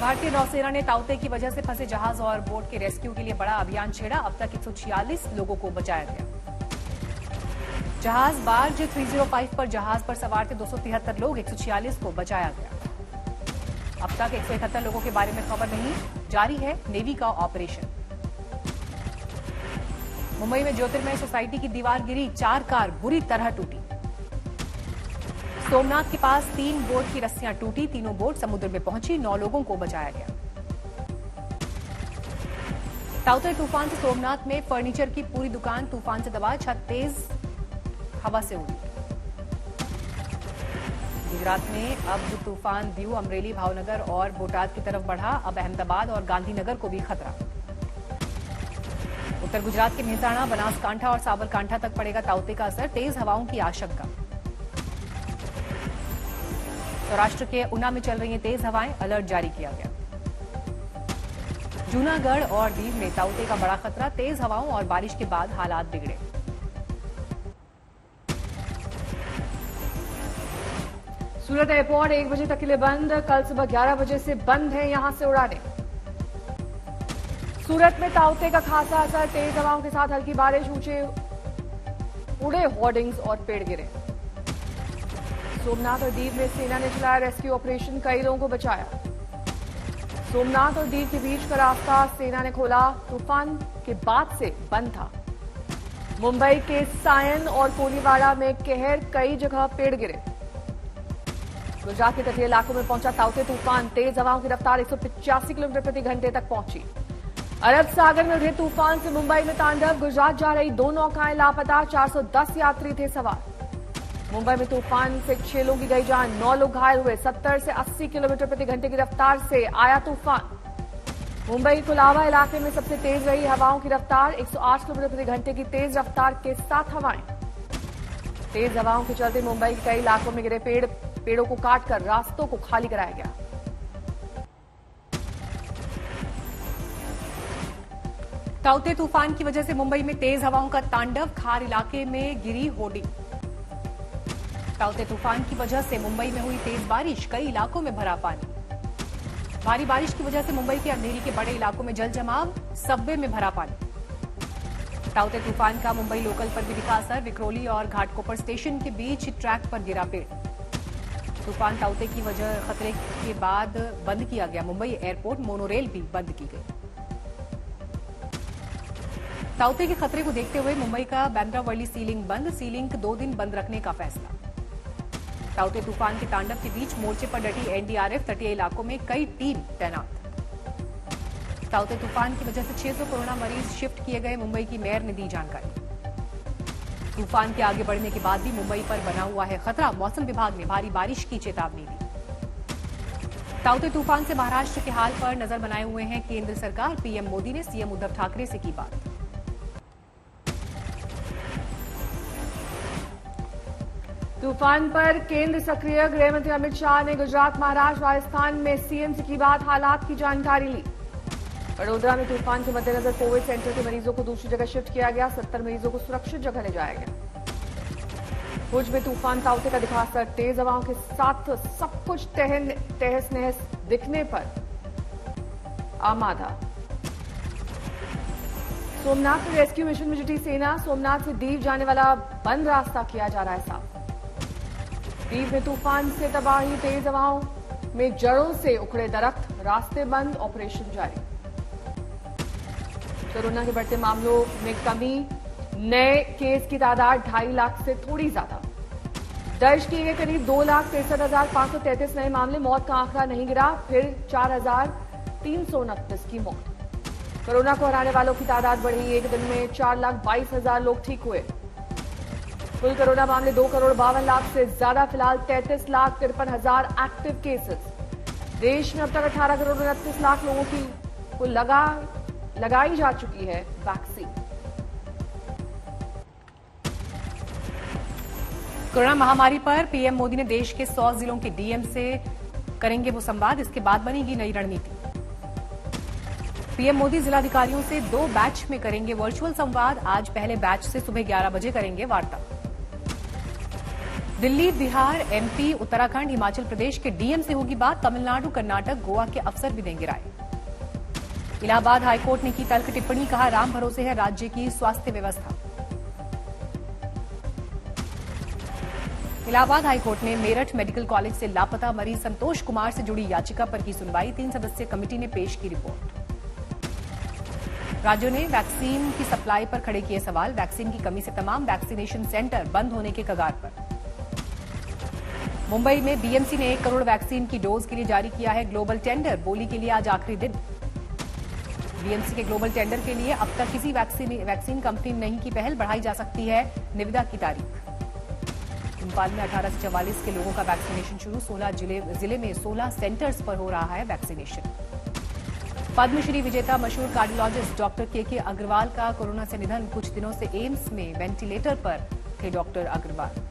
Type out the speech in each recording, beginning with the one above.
भारतीय नौसेना ने ताउते की वजह से फंसे जहाज और बोट के रेस्क्यू के लिए बड़ा अभियान छेड़ा। अब तक 146 लोगों को बचाया गया। जहाज बार्ज 305 पर जहाज पर सवार थे 273 लोग, 146 को बचाया गया। अब तक 171 लोगों के बारे में खबर नहीं, जारी है नेवी का ऑपरेशन। मुंबई में ज्योतिर्मय सोसाइटी की दीवार गिरी, 4 कार बुरी तरह टूटी। सोमनाथ के पास 3 बोट की रस्सियां टूटी, तीनों बोट समुद्र में पहुंची, 9 लोगों को बचाया गया। ताउते तूफान से सोमनाथ में फर्नीचर की पूरी दुकान तूफान से दबा, छत तेज हवा से उड़ी। गुजरात में अब तूफान दीव, अमरेली, भावनगर और बोटाद की तरफ बढ़ा। अब अहमदाबाद और गांधीनगर को भी खतरा। उत्तर गुजरात के मेहसाणा, बनासकांठा और साबरकांठा तक पड़ेगा ताउते का असर, तेज हवाओं की आशंका। सौराष्ट्र के ऊना में चल रही हैं तेज हवाएं, अलर्ट जारी किया गया। जूनागढ़ और दीव में ताउते का बड़ा खतरा, तेज हवाओं और बारिश के बाद हालात बिगड़े। सूरत एयरपोर्ट 1 बजे तक के लिए बंद, कल सुबह 11 बजे से बंद है यहां से उड़ानें। सूरत में ताउते का खासा असर, तेज हवाओं के साथ हल्की बारिश, ऊंचे उड़े होर्डिंग्स और पेड़ गिरे। सोमनाथ और दीव में सेना ने चलाया रेस्क्यू ऑपरेशन, कई लोगों को बचाया। सोमनाथ और दीव के बीच का रास्ता सेना ने खोला, तूफान के बाद से बंद था। मुंबई के सायन और कोलीवाड़ा में कहर, कई जगह पेड़ गिरे। गुजरात के तटीय इलाकों में पहुंचा ताउते तूफान, तेज हवाओं की रफ्तार 185 किलोमीटर प्रति घंटे तक पहुंची। अरब सागर में उठे तूफान से मुंबई में तांडव, गुजरात जा रही 2 नौकाएं लापता, 410 यात्री थे सवार। मुंबई में तूफान से 6 लोगों की गई जान, 9 लोग घायल हुए। 70 से 80 किलोमीटर प्रति घंटे की रफ्तार से आया तूफान। मुंबई कुलाबा इलाके में सबसे तेज रही हवाओं की रफ्तार, 108 किलोमीटर प्रति घंटे की तेज रफ्तार के साथ हवाएं। तेज हवाओं के चलते मुंबई के कई इलाकों में गिरे पेड़ों को काटकर रास्तों को खाली कराया गया। ताउते तूफान की वजह से मुंबई में तेज हवाओं का तांडव, खार इलाके में गिरी होर्डिंग। ताउते तूफान की वजह से मुंबई में हुई तेज बारिश, कई इलाकों में भरा पानी। भारी बारिश की वजह से मुंबई के अंधेरी के बड़े इलाकों में जल जमाव, सबवे में भरा पानी। ताउते तूफान का मुंबई लोकल पर भी दिखा असर, विक्रोली और घाटकोपर स्टेशन के बीच ट्रैक पर गिरा पेड़। तूफान ताउते की वजह खतरे के बाद बंद किया गया मुंबई एयरपोर्ट, मोनोरेल भी बंद की गई। ताउते के खतरे को देखते हुए मुंबई का बांद्रा वर्ली सी लिंक बंद, सी लिंक 2 दिन बंद रखने का फैसला। ताउते तूफान के तांडव के बीच मोर्चे पर डटी एनडीआरएफ, तटीय इलाकों में कई टीम तैनात। ताउते तूफान की वजह से 600 कोरोना मरीज शिफ्ट किए गए, मुंबई की मेयर ने दी जानकारी। तूफान के आगे बढ़ने के बाद भी मुंबई पर बना हुआ है खतरा, मौसम विभाग ने भारी बारिश की चेतावनी दी। ताउते तूफान से महाराष्ट्र के हाल पर नजर बनाए हुए हैं केंद्र सरकार, पीएम मोदी ने सीएम उद्धव ठाकरे से की बात। तूफान पर केंद्र सक्रिय, गृह मंत्री अमित शाह ने गुजरात, महाराष्ट्र, राजस्थान में सीएम से की बात, हालात की जानकारी ली। वडोदरा में तूफान के मद्देनजर कोविड सेंटर के मरीजों को दूसरी जगह शिफ्ट किया गया, 70 मरीजों को सुरक्षित जगह ले जाया गया। भुज में तूफान ताउते का दिखा असर, तेज हवाओं के साथ सब कुछ तहस नहस दिखने पर आमादा। सोमनाथ में रेस्क्यू मिशन में जुटी सेना, सोमनाथ से दीव जाने वाला बंद रास्ता किया जा रहा है साफ। दीव में तूफान से तबाही, तेज हवाओं में जड़ों से उखड़े दरख्त, रास्ते बंद, ऑपरेशन जारी। कोरोना के बढ़ते मामलों में कमी, नए केस की तादाद 2.5 लाख से थोड़ी ज्यादा। दर्ज किए गए करीब 2,63,533 नए मामले, मौत का आंकड़ा नहीं गिरा, फिर 4,329 की मौत। कोरोना को हराने वालों की तादाद बढ़ी, एक दिन में 4,22,000 लोग ठीक हुए। कुल कोरोना मामले 2,52,00,000 से ज्यादा, फिलहाल 33,53,000 एक्टिव केसेस। देश में अब तक 18,29,00,000 लोगों की को लगाई जा चुकी है वैक्सीन। कोरोना महामारी पर पीएम मोदी ने देश के 100 जिलों के डीएम से करेंगे वो संवाद, इसके बाद बनेगी नई रणनीति। पीएम मोदी जिलाधिकारियों से 2 बैच में करेंगे वर्चुअल संवाद, आज पहले बैच से सुबह 11 बजे करेंगे वार्ता। दिल्ली, बिहार, एमपी, उत्तराखंड, हिमाचल प्रदेश के डीएम से होगी बात। तमिलनाडु, कर्नाटक, गोवा के अफसर भी देंगे राय। इलाहाबाद हाईकोर्ट ने की तल्ख टिप्पणी, कहा राम भरोसे है राज्य की स्वास्थ्य व्यवस्था। इलाहाबाद हाईकोर्ट ने मेरठ मेडिकल कॉलेज से लापता मरीज संतोष कुमार से जुड़ी याचिका पर की सुनवाई। 3 सदस्यीय कमेटी ने पेश की रिपोर्ट। राज्यों ने वैक्सीन की सप्लाई पर खड़े किए सवाल। वैक्सीन की कमी से तमाम वैक्सीनेशन सेंटर बंद होने के कगार पर। मुंबई में बीएमसी ने 1 करोड़ वैक्सीन की डोज के लिए जारी किया है ग्लोबल टेंडर। बोली के लिए आज आखिरी दिन। बीएमसी के ग्लोबल टेंडर के लिए अब तक किसी वैक्सीन कंपनी ने नहीं की पहल। बढ़ाई जा सकती है निविदा की तारीख। भोपाल में 18 से 44 के लोगों का वैक्सीनेशन शुरू। 16 जिले में 16 सेंटर्स पर हो रहा है वैक्सीनेशन। पद्मश्री विजेता मशहूर कार्डियोलॉजिस्ट डॉक्टर के अग्रवाल का कोरोना से निधन। कुछ दिनों से एम्स में वेंटिलेटर पर थे डॉक्टर अग्रवाल।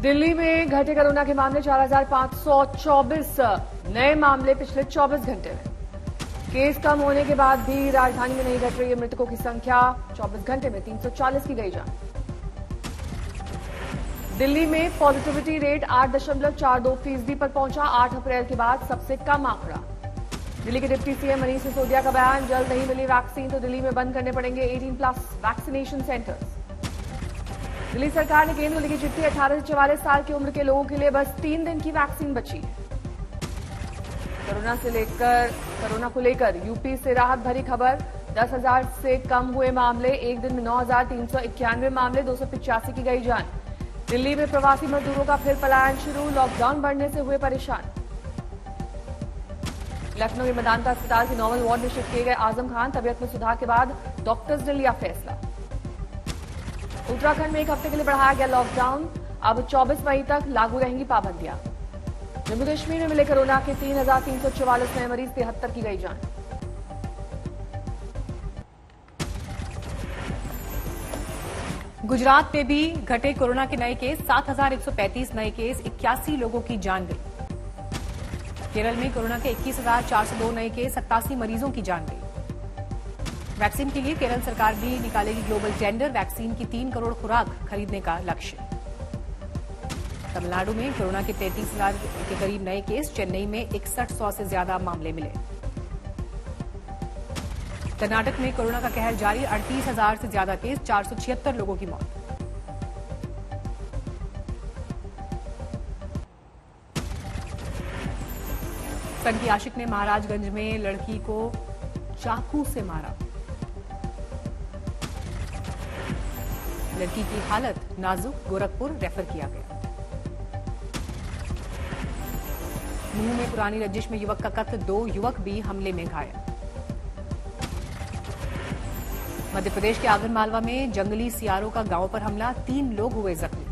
दिल्ली में घटे कोरोना के मामले 4,524 नए मामले पिछले 24 घंटे में। केस कम होने के बाद भी राजधानी में नहीं घट रही है मृतकों की संख्या। 24 घंटे में 340 की गई जान। दिल्ली में पॉजिटिविटी रेट 8.42% पर पहुंचा। 8 अप्रैल के बाद सबसे कम आंकड़ा। दिल्ली के डिप्टी सीएम मनीष सिसोदिया का बयान, जल्द नहीं मिली वैक्सीन तो दिल्ली में बंद करने पड़ेंगे 18+ वैक्सीनेशन सेंटर्स। दिल्ली सरकार ने केंद्र को लिखी चिट्ठी। 18 से 44 साल की उम्र के लोगों के लिए बस 3 दिन की वैक्सीन बची है। कोरोना को लेकर यूपी से राहत भरी खबर। 10,000 से कम हुए मामले। एक दिन में 9,391 मामले, 285 की गई जान। दिल्ली में प्रवासी मजदूरों का फिर पलायन शुरू। लॉकडाउन बढ़ने से हुए परेशान। लखनऊ के मेदांता अस्पताल के नॉर्मल वार्ड में शिफ्ट किए गए आजम खान। तबियत में सुधार के बाद डॉक्टर्स ने लिया फैसला। उत्तराखंड में 1 हफ्ते के लिए बढ़ाया गया लॉकडाउन। अब 24 मई तक लागू रहेंगी पाबंदियां। जम्मू कश्मीर में मिले कोरोना के 3,344 नए मरीज, 73 की गई जान। गुजरात में भी घटे कोरोना के नए केस। 7,135 नए केस, 81 लोगों की जान गई। केरल में कोरोना के 21,402 नए केस, 87 मरीजों की जान गई। वैक्सीन के लिए केरल सरकार भी निकालेगी ग्लोबल टेंडर। वैक्सीन की 3 करोड़ खुराक खरीदने का लक्ष्य। तमिलनाडु में कोरोना के 33,000 के करीब नए केस। चेन्नई में 6100 से ज्यादा मामले मिले। कर्नाटक में कोरोना का कहर जारी। 38,000 से ज्यादा केस, 476 लोगों की मौत। संकी आशिक ने महाराजगंज में लड़की को चाकू से मारा। लड़की की हालत नाजुक, गोरखपुर रेफर किया गया। मुंह में पुरानी रंजिश में युवक का कत्ल, 2 युवक भी हमले में घायल। मध्य प्रदेश के आगरमालवा में जंगली सियारों का गांव पर हमला, 3 लोग हुए जख्मी।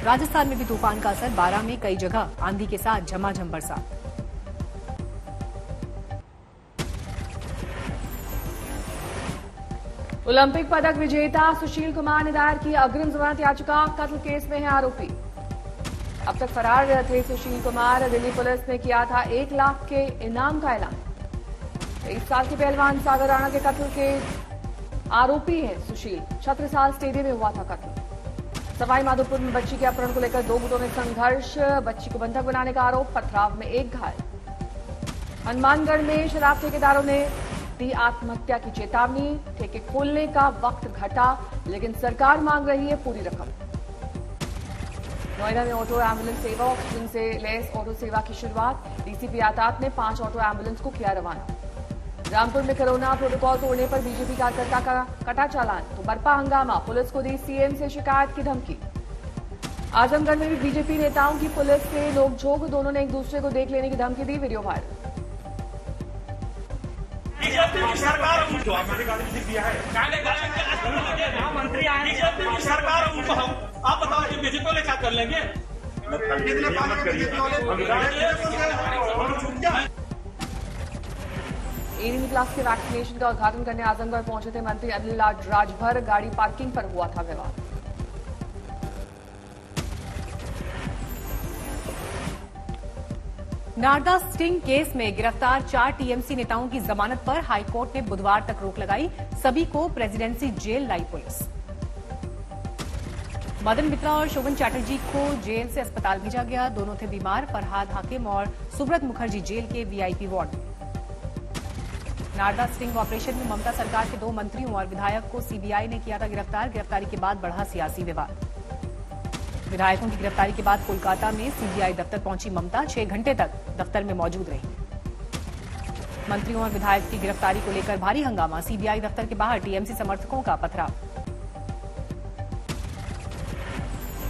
राजस्थान में भी तूफान का असर। 12 में कई जगह आंधी के साथ झमाझम बरसात। ओलंपिक पदक विजेता सुशील कुमार ने दायर की अग्रिम जमानत याचिका। कत्ल केस में है आरोपी। अब तक फरार थे सुशील कुमार। दिल्ली पुलिस ने किया था 1 लाख के इनाम का ऐलान। 23 साल के पहलवान सागर राणा के कत्ल के आरोपी हैं सुशील। छत्रसाल स्टेडियम में हुआ था कत्ल। सवाई माधोपुर में बच्ची के अपहरण को लेकर 2 गुटों में संघर्ष। बच्ची को बंधक बनाने का आरोप। पथराव में 1 घायल। हनुमानगढ़ में शराब ठेकेदारों ने दी आत्महत्या की चेतावनी। ठेके खोलने का वक्त घटा, लेकिन सरकार मांग रही है पूरी रकम। नोएडा में ऑटो एम्बुलेंस सेवा। ऑक्सीजन से लैस ऑटो सेवा की शुरुआत। डीसीपी यातायात ने 5 ऑटो एम्बुलेंस को किया रवाना। रामपुर में कोरोना प्रोटोकॉल तोड़ने पर बीजेपी कार्यकर्ता का कटा चालान, तो बरपा हंगामा। पुलिस को दी सीएम से शिकायत की धमकी। आजमगढ़ में भी बीजेपी नेताओं की पुलिस से नोकझोंक। दोनों ने एक दूसरे को देख लेने की धमकी दी। Video viral. बीजेपी सरकार मंत्री आए, बीजेपी की सरकार उनको हम आप बताओ कि बीजेपी वाले क्या कर लेंगे? एडीमी क्लास के वैक्सीनेशन का उद्घाटन करने आजमगढ़ पहुंचे थे मंत्री अनिल राजभर। गाड़ी पार्किंग पर हुआ था विवाद। नारदा स्टिंग केस में गिरफ्तार 4 टीएमसी नेताओं की जमानत पर हाईकोर्ट ने बुधवार तक रोक लगाई। सभी को प्रेसिडेंसी जेल लाई पुलिस। मदन मित्रा और शोभन चैटर्जी को जेल से अस्पताल भेजा गया। दोनों थे बीमार। फरहाद हाकिम और सुब्रत मुखर्जी जेल के वीआईपी वार्ड में। नारदा स्टिंग ऑपरेशन में ममता सरकार के 2 मंत्रियों और विधायक को सीबीआई ने किया था गिरफ्तार। गिरफ्तारी के बाद बढ़ा सियासी विवाद। विधायकों की गिरफ्तारी के बाद कोलकाता में सीबीआई दफ्तर पहुंची ममता 6 घंटे तक दफ्तर में मौजूद रही। मंत्रियों और विधायक की गिरफ्तारी को लेकर भारी हंगामा। सीबीआई दफ्तर के बाहर टीएमसी समर्थकों का पथराव।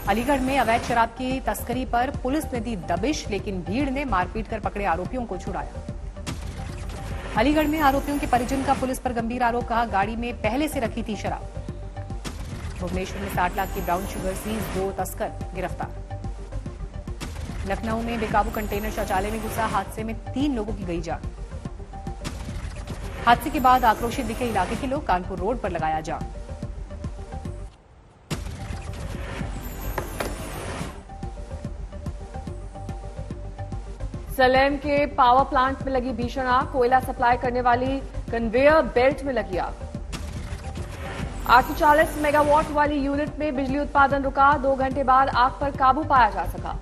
अलीगढ़ में अवैध शराब की तस्करी पर पुलिस ने दी दबिश, लेकिन भीड़ ने मारपीट कर पकड़े आरोपियों को छुड़ाया। अलीगढ़ में आरोपियों के परिजन का पुलिस पर गंभीर आरोप। कहा, गाड़ी में पहले से रखी थी शराब। भुवनेश्वर में 60 लाख की ब्राउन शुगर सीज, 2 तस्कर गिरफ्तार। लखनऊ में बेकाबू कंटेनर शौचालय में घुसा। हादसे में 3 लोगों की गई जान। हादसे के बाद आक्रोशित दिखे इलाके के लोग। कानपुर रोड पर लगाया जाम। सलेम के पावर प्लांट में लगी भीषण आग। कोयला सप्लाई करने वाली कन्वेयर बेल्ट में लगी आग। 840 मेगावाट वाली यूनिट में बिजली उत्पादन रुका। 2 घंटे बाद आग पर काबू पाया जा सका।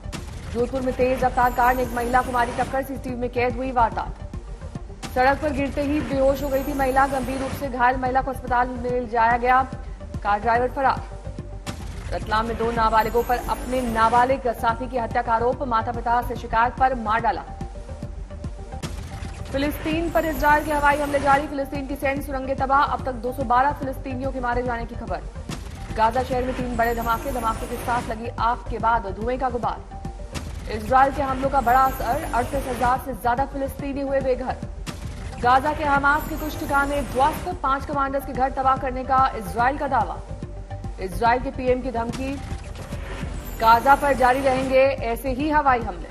जोधपुर में तेज रफ्तार कार ने एक महिला को मारी टक्कर। सीसीटीवी में कैद हुई वारदात। सड़क पर गिरते ही बेहोश हो गई थी महिला। गंभीर रूप से घायल महिला को अस्पताल में ले जाया गया। कार ड्राइवर फरार। रतलाम में 2 नाबालिगों पर अपने नाबालिग साथी की हत्या का आरोप। माता पिता से शिकायत पर मार डाला। फिलिस्तीन पर इजरायल के हवाई हमले जारी। फिलिस्तीन की सैन्य सुरंगें तबाह। अब तक 212 फिलिस्तीनियों के मारे जाने की खबर। गाजा शहर में 3 बड़े धमाके के साथ लगी आग के बाद धुएं का गुबार। इजरायल के हमलों का बड़ा असर। 38,000 से ज्यादा फिलिस्तीनी हुए बेघर। गाजा के हमास के कुछ ठिकाने ध्वस्त। 5 कमांडर्स के घर तबाह करने का इजरायल का दावा। इजरायल के पीएम की धमकी। गाजा पर जारी रहेंगे ऐसे ही हवाई हमले।